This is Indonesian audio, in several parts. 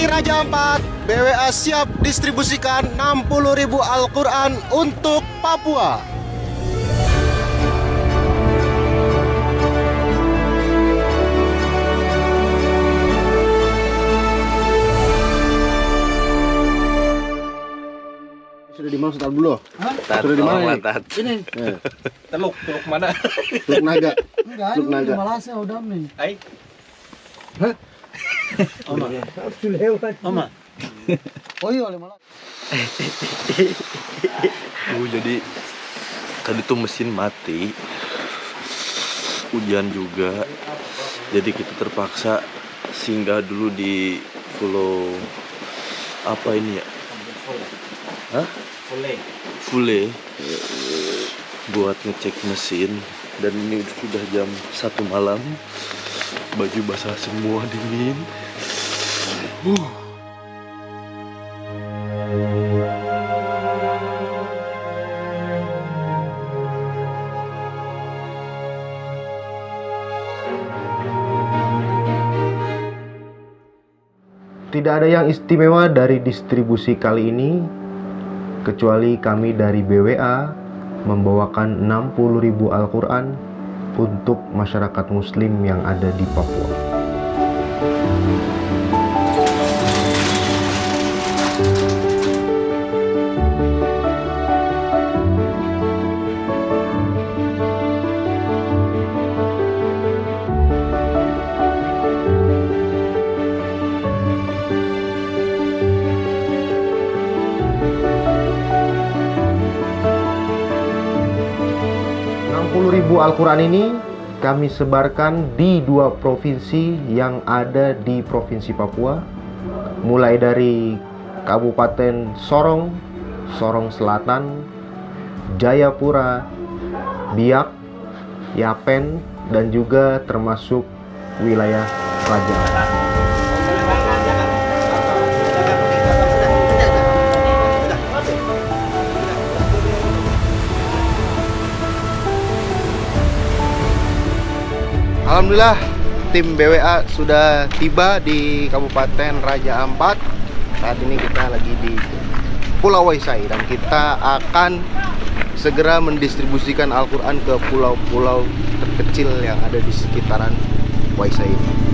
Raja Ampat, BWA siap distribusikan 60.000 Al-Quran untuk Papua. Sudah di mana Ustaz Abdullah? Sudah di mana ini? Ini. Teluk mana? Teluk Naga. Enggak, Teluk Naga. ini Malaysia udah nih. Hai. Hah? Oma. Sudah lewat. Oma. Oh iya, oleh Malaysia. Jadi tadi tuh mesin mati, hujan juga, jadi kita terpaksa singgah dulu di pulau apa ini ya? Hah? Fule buat ngecek mesin, dan ini sudah jam 1 malam, baju basah semua, dingin. Tidak ada yang istimewa dari distribusi kali ini, kecuali kami dari BWA membawakan 60.000 Al-Quran untuk masyarakat muslim yang ada di Papua. Al-Quran ini kami sebarkan di 2 provinsi yang ada di Provinsi Papua, mulai dari Kabupaten Sorong, Sorong Selatan, Jayapura, Biak, Yapen, dan juga termasuk wilayah Raja. Alhamdulillah, tim BWA sudah tiba di Kabupaten Raja Ampat. Saat ini kita lagi di Pulau Waisai dan kita akan segera mendistribusikan Al-Quran ke pulau-pulau terkecil yang ada di sekitaran Waisai ini.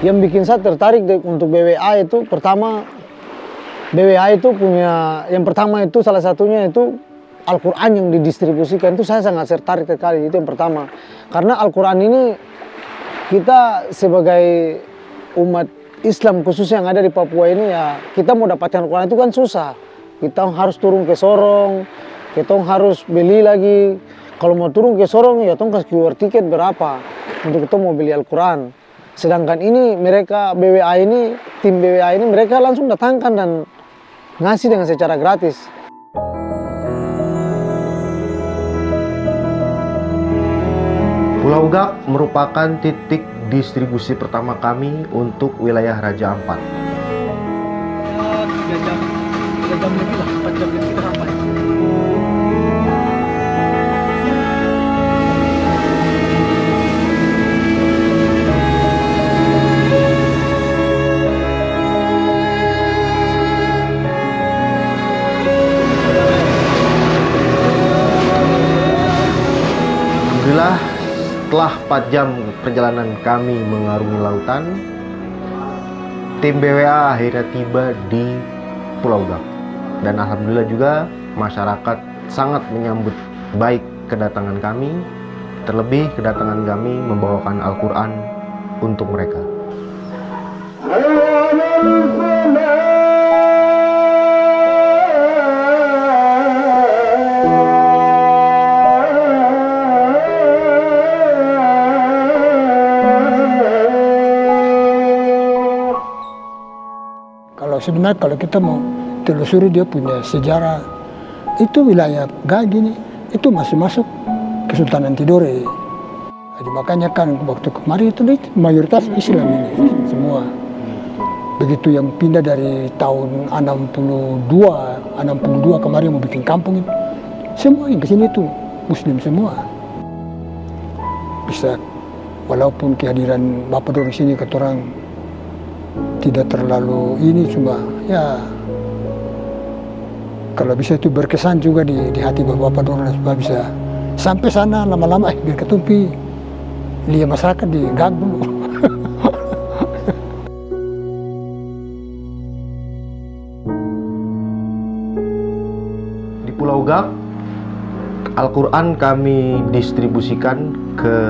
Yang bikin saya tertarik untuk BWA itu pertama, BWA itu punya, yang pertama itu salah satunya itu Al-Quran yang didistribusikan, itu saya sangat tertarik sekali, itu yang pertama. Karena Al-Quran ini kita sebagai umat Islam khususnya yang ada di Papua ini, ya kita mau dapatkan Al-Quran itu kan susah. Kita harus turun ke Sorong, kita harus beli lagi. Kalau mau turun ke Sorong ya kita harus keluar tiket berapa untuk kita mau beli Al-Quran. Sedangkan ini mereka BWA ini, tim BWA ini mereka langsung datangkan dan ngasih dengan secara gratis. Pulau Gak merupakan titik distribusi pertama kami untuk wilayah Raja Ampat. 3 jam lebih lah, 4 jam lebih kita sampai. Alhamdulillah, setelah 4 jam perjalanan kami mengarungi lautan, tim BWA akhirnya tiba di Pulau Gak. Dan alhamdulillah juga masyarakat sangat menyambut baik kedatangan kami, terlebih kedatangan kami membawakan Al-Quran untuk mereka. Sebenarnya kalau kita mau telusuri dia punya sejarah, itu wilayah Gag ini itu masuk Kesultanan Tidore. Jadi makanya kan waktu kemarin itu mayoritas Islam ini semua. Begitu yang pindah dari tahun 62 kemarin mau bikin kampung semua yang kesini itu Muslim semua. Bisa walaupun kehadiran Bapak Dor di sini kata orang tidak terlalu ini, cuma ya kalau bisa itu berkesan juga di hati Bapak Dor supaya bisa sampai sana lama-lama biar ketumpi lihat masyarakat diganggu dulu. Di Pulau Gak, Al-Quran kami distribusikan ke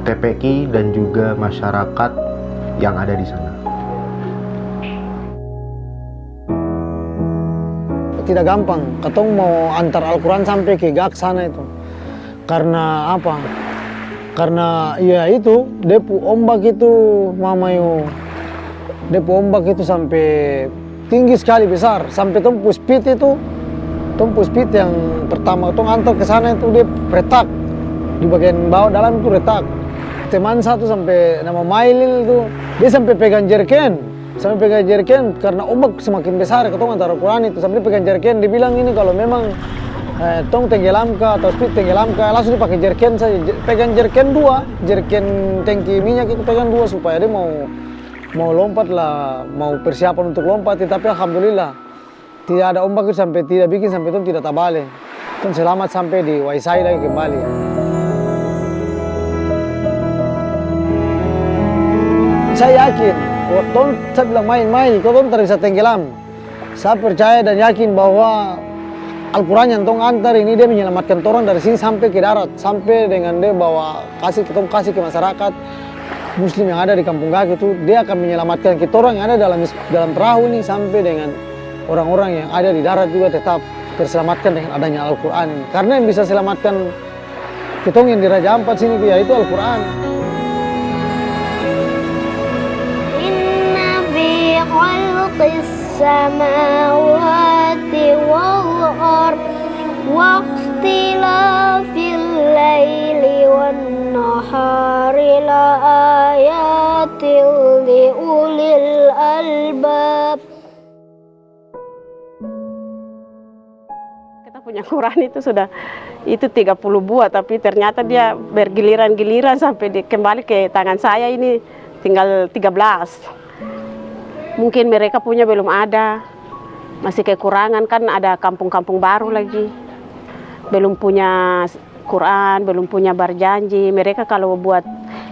TPQ dan juga masyarakat yang ada di sana. Tidak gampang, ketong mau antar Al-Quran sampai ke Gak sana itu. Karena apa? Karena ya itu, depu ombak itu mamayo. Depu ombak itu sampai tinggi sekali, besar. Sampai tembus pit itu, tembus pit yang pertama tong antar ke sana itu dia retak. Di bagian bawah dalam itu retak. Teman satu sampai nama Mailil itu, dia sampai pegang jerken. Sampai pegang jerken karena ombak semakin besar ketong antar Al-Quran itu. Sampai pegang jerken, dia bilang ini kalau memang tong tenggelam ka atau speed tenggelam ka, langsung dipakai jerken saja. Pegang jerken 2, jerken tangki minyak itu pegang 2 supaya dia mau lompat lah, mau persiapan untuk lompat. Tapi alhamdulillah tidak ada ombak itu sampai tidak bikin sampai tong tidak tabale. Tong selamat sampai di Waisai lagi kembali. Saya yakin, saya bilang main-main, kau tak bisa tenggelam. Saya percaya dan yakin bahwa Al-Quran yang tong antar ini dia menyelamatkan orang dari sini sampai ke darat, sampai dengan dia bawa kasih ke masyarakat Muslim yang ada di Kampung Gak itu, dia akan menyelamatkan kita orang yang ada dalam perahu ini sampai dengan orang-orang yang ada di darat juga tetap terselamatkan dengan adanya Al-Quran ini. Karena yang bisa selamatkan kita yang di Raja Ampat sini yaitu Al-Quran. Inna fi khalqis samawati wal ard wa ikhtilafil laili wan nahari la ayatil li ulil albab. Kita punya Quran itu sudah 30 buah, tapi ternyata dia bergiliran-giliran sampai kembali ke tangan saya ini tinggal 13. Mungkin mereka punya belum ada, masih kekurangan kan, ada kampung-kampung baru lagi. Belum punya Quran, belum punya berjanji. Mereka kalau buat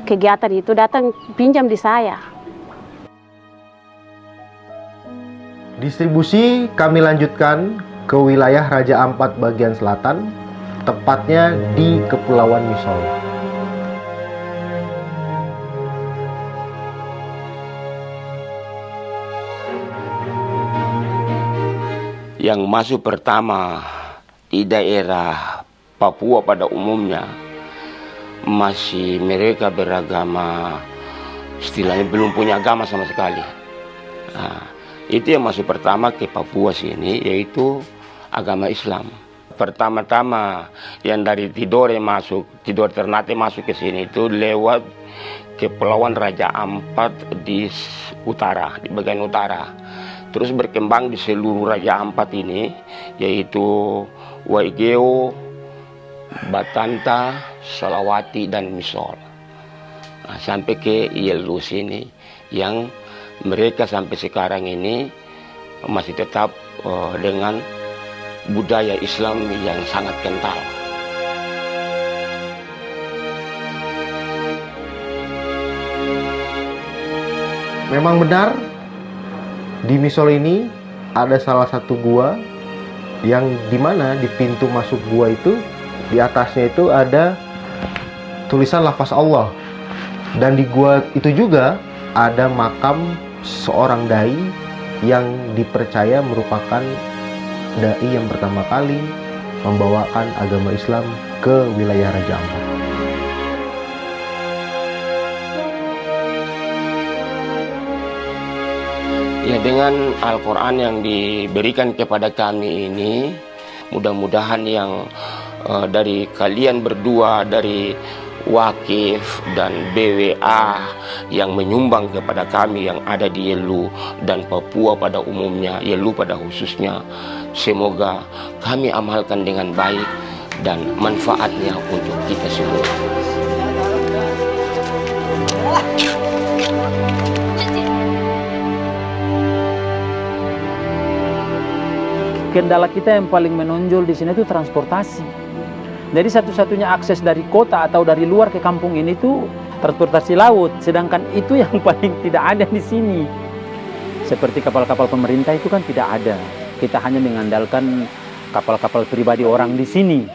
kegiatan itu datang pinjam di saya. Distribusi kami lanjutkan ke wilayah Raja Ampat bagian selatan, tepatnya di Kepulauan Misol. Yang masuk pertama di daerah Papua pada umumnya masih mereka beragama, istilahnya belum punya agama sama sekali. Nah, itu yang masuk pertama ke Papua sini, yaitu agama Islam. Pertama-tama yang dari Tidore Ternate masuk ke sini itu lewat Kepulauan Raja Ampat di utara, di bagian utara. Terus berkembang di seluruh Raja Ampat ini, yaitu Waigeo, Batanta, Salawati, dan Misol. Nah, sampai ke Yelu sini, yang mereka sampai sekarang ini masih tetap dengan budaya Islam yang sangat kental. Memang benar, di Misol ini ada salah satu gua yang dimana di pintu masuk gua itu, di atasnya itu ada tulisan lafaz Allah. Dan di gua itu juga ada makam seorang dai yang dipercaya merupakan dai yang pertama kali membawakan agama Islam ke wilayah Raja Ampat. Ya, dengan Al-Quran yang diberikan kepada kami ini, mudah-mudahan yang dari kalian berdua, dari Wakif dan BWA yang menyumbang kepada kami yang ada di Yelu dan Papua pada umumnya, Yelu pada khususnya, semoga kami amalkan dengan baik dan manfaatnya untuk kita semua. Kendala kita yang paling menonjol di sini itu transportasi. Jadi satu-satunya akses dari kota atau dari luar ke kampung ini itu transportasi laut, sedangkan itu yang paling tidak ada di sini. Seperti kapal-kapal pemerintah itu kan tidak ada. Kita hanya mengandalkan kapal-kapal pribadi orang di sini.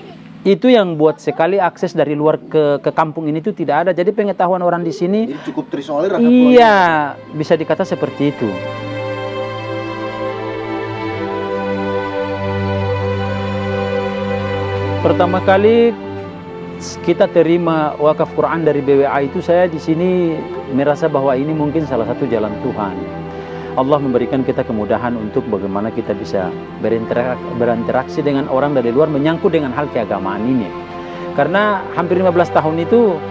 Itu yang buat sekali akses dari luar ke kampung ini itu tidak ada. Jadi pengetahuan orang di sini cukup terisolir. iya, bisa dikata seperti itu. Pertama kali kita terima wakaf Quran dari BWA itu, saya di sini merasa bahwa ini mungkin salah satu jalan Tuhan. Allah memberikan kita kemudahan untuk bagaimana kita bisa berinteraksi dengan orang dari luar menyangkut dengan hal keagamaan ini. Karena hampir 15 tahun itu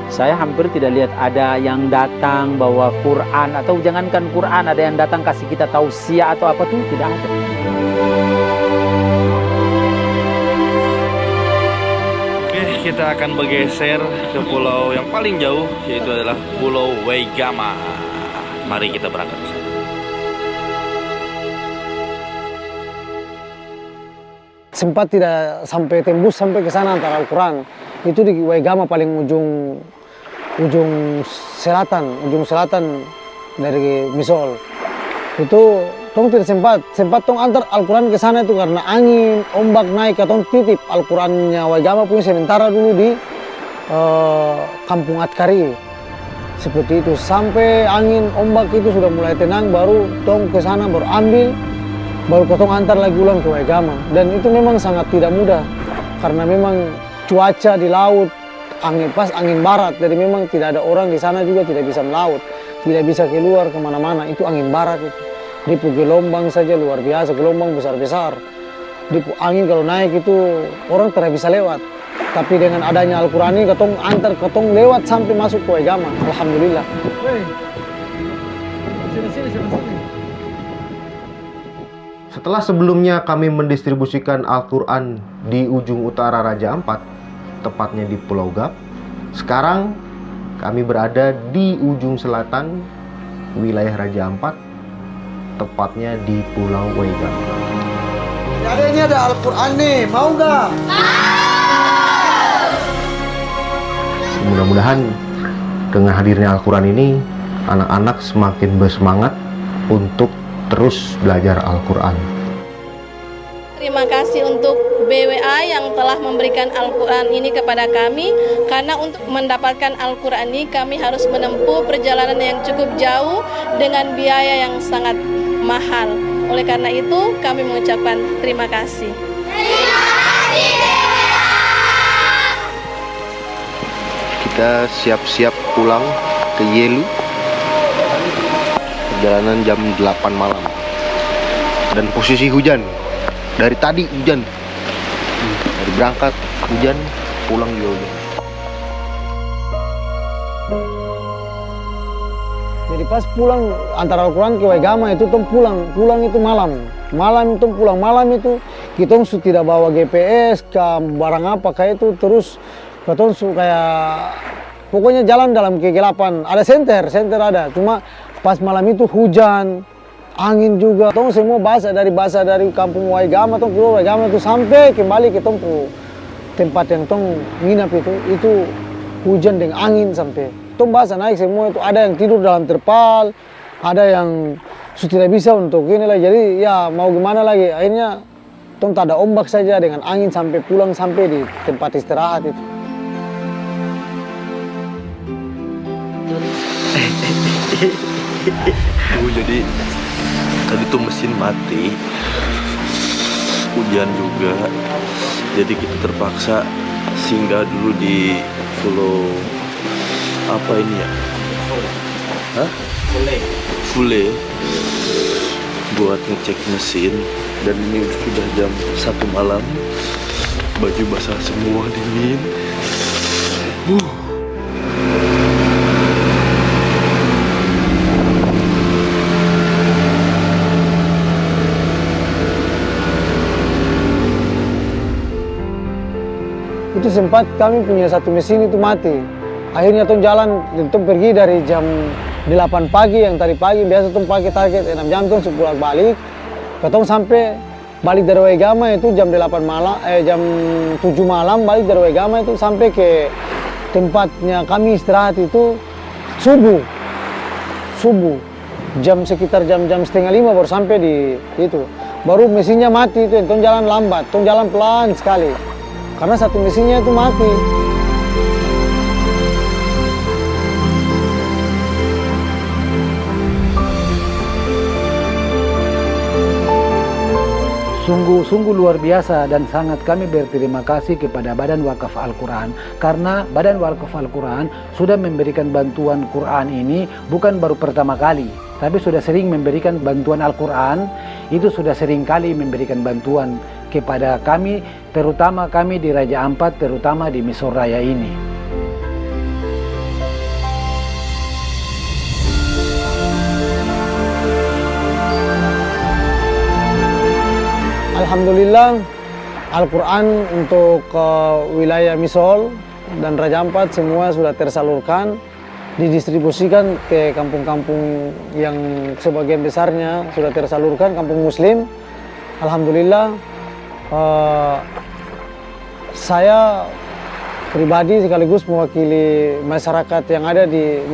saya hampir tidak lihat ada yang datang bawa Quran, atau jangankan Quran, ada yang datang kasih kita tausiah atau apa tuh tidak ada. Kita akan bergeser ke pulau yang paling jauh, yaitu adalah Pulau Waigama. Mari kita berangkat ke sana. Sempat tidak sampai tembus sampai ke sana antara Al-Quran. Itu di Waigama paling ujung selatan dari Misol. Itu tong tidak sempat tong antar Al-Quran ke sana itu karena angin, ombak naik, tong titip Al-Qurannya Waigama punya sementara dulu di Kampung Atkari. Seperti itu, sampai angin, ombak itu sudah mulai tenang, baru tong ke sana, baru ambil, baru tong antar lagi ulang ke Waigama. Dan itu memang sangat tidak mudah, karena memang cuaca di laut, angin barat, jadi memang tidak ada orang di sana juga tidak bisa melaut, tidak bisa keluar kemana-mana, itu angin barat itu. Dipu gelombang saja luar biasa, gelombang besar-besar. Dipu angin kalau naik itu orang tidak bisa lewat. Tapi dengan adanya Al-Quran ini ketong antar, ketong lewat sampai masuk ke Waigama. Alhamdulillah. Setelah sebelumnya kami mendistribusikan Al-Quran di ujung utara Raja Ampat, tepatnya di Pulau Gap, sekarang kami berada di ujung selatan wilayah Raja Ampat, tepatnya di Pulau Waigama. Jadi ini ada Al-Quran nih, mau nggak? Mudah-mudahan dengan hadirnya Al-Quran ini, anak-anak semakin bersemangat untuk terus belajar Al-Quran. Terima kasih untuk BWA yang telah memberikan Al-Quran ini kepada kami, karena untuk mendapatkan Al-Quran ini kami harus menempuh perjalanan yang cukup jauh dengan biaya yang sangat mahal. Oleh karena itu kami mengucapkan terima kasih. Terima kasih BWA. Kita siap-siap pulang ke Yelu. Perjalanan jam 8 malam. Dan posisi hujan. Dari tadi hujan. Dari berangkat hujan, pulang juga hujan. Jadi pas pulang antara Al-Quran ke Waigama itu tong pulang itu malam itu pulang malam itu kita tidak bawa GPS ke barang apa kayak itu, terus kita kayak pokoknya jalan dalam kegelapan. Ada senter ada, cuma pas malam itu hujan, angin juga, tong semua basah dari kampung Waigama, tong keluar Waigama itu sampai kembali ke tempat yang tong nginap itu hujan dengan angin sampai tong basah naik semua itu. Ada yang tidur dalam terpal, ada yang sudah tidak bisa untuk inilah. Jadi ya mau gimana lagi, akhirnya tong tak ada ombak saja dengan angin sampai pulang sampai di tempat istirahat itu. Jadi tadi tuh mesin mati, hujan juga, jadi kita terpaksa singgah dulu di pulau apa ini ya? Hah? Fule buat ngecek mesin. Dan ini sudah jam 1 malam, baju basah semua, dingin. itu sempat kami punya satu mesin itu mati. Akhirnya tong jalan, tong pergi dari jam 8 pagi, yang tadi pagi biasa tong pakai target 6 jam tong pulang balik. Ketong sampai balik dari Waigama itu jam 8 malam, jam 7 malam balik dari Waigama itu sampai ke tempatnya kami istirahat itu subuh. Sekitar jam 4:30 baru sampai di itu. Baru mesinnya mati itu, tong jalan lambat, tong jalan pelan sekali. Karena satu mesinnya itu mati. Sungguh luar biasa dan sangat kami berterima kasih kepada Badan Wakaf Al-Quran karena Badan Wakaf Al-Quran sudah memberikan bantuan Quran ini bukan baru pertama kali, tapi sudah sering memberikan bantuan Al-Quran. Itu sudah sering kali memberikan bantuan kepada kami, terutama kami di Raja Ampat, terutama di Misol Raya ini. Alhamdulillah, Al-Quran untuk wilayah Misol dan Raja Ampat semua sudah tersalurkan, didistribusikan ke kampung-kampung yang sebagian besarnya sudah tersalurkan, kampung muslim. Alhamdulillah, saya pribadi sekaligus mewakili masyarakat yang ada di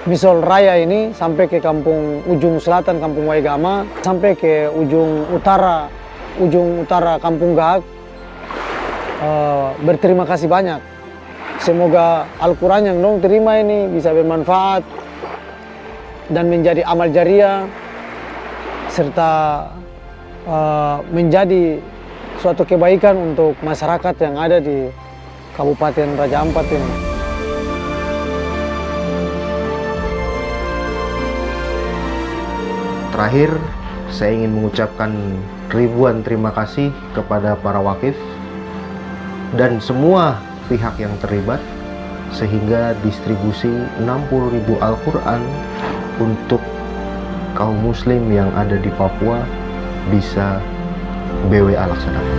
Misol Raya ini sampai ke kampung ujung selatan Kampung Waigama, sampai ke ujung utara Kampung Gahak. Berterima kasih banyak. Semoga Al-Quran yang dong terima ini bisa bermanfaat dan menjadi amal jariah serta menjadi suatu kebaikan untuk masyarakat yang ada di Kabupaten Raja Ampat ini. Terakhir, saya ingin mengucapkan ribuan terima kasih kepada para wakif dan semua pihak yang terlibat sehingga distribusi 60.000 Al-Quran untuk kaum muslim yang ada di Papua bisa BWA laksanakan.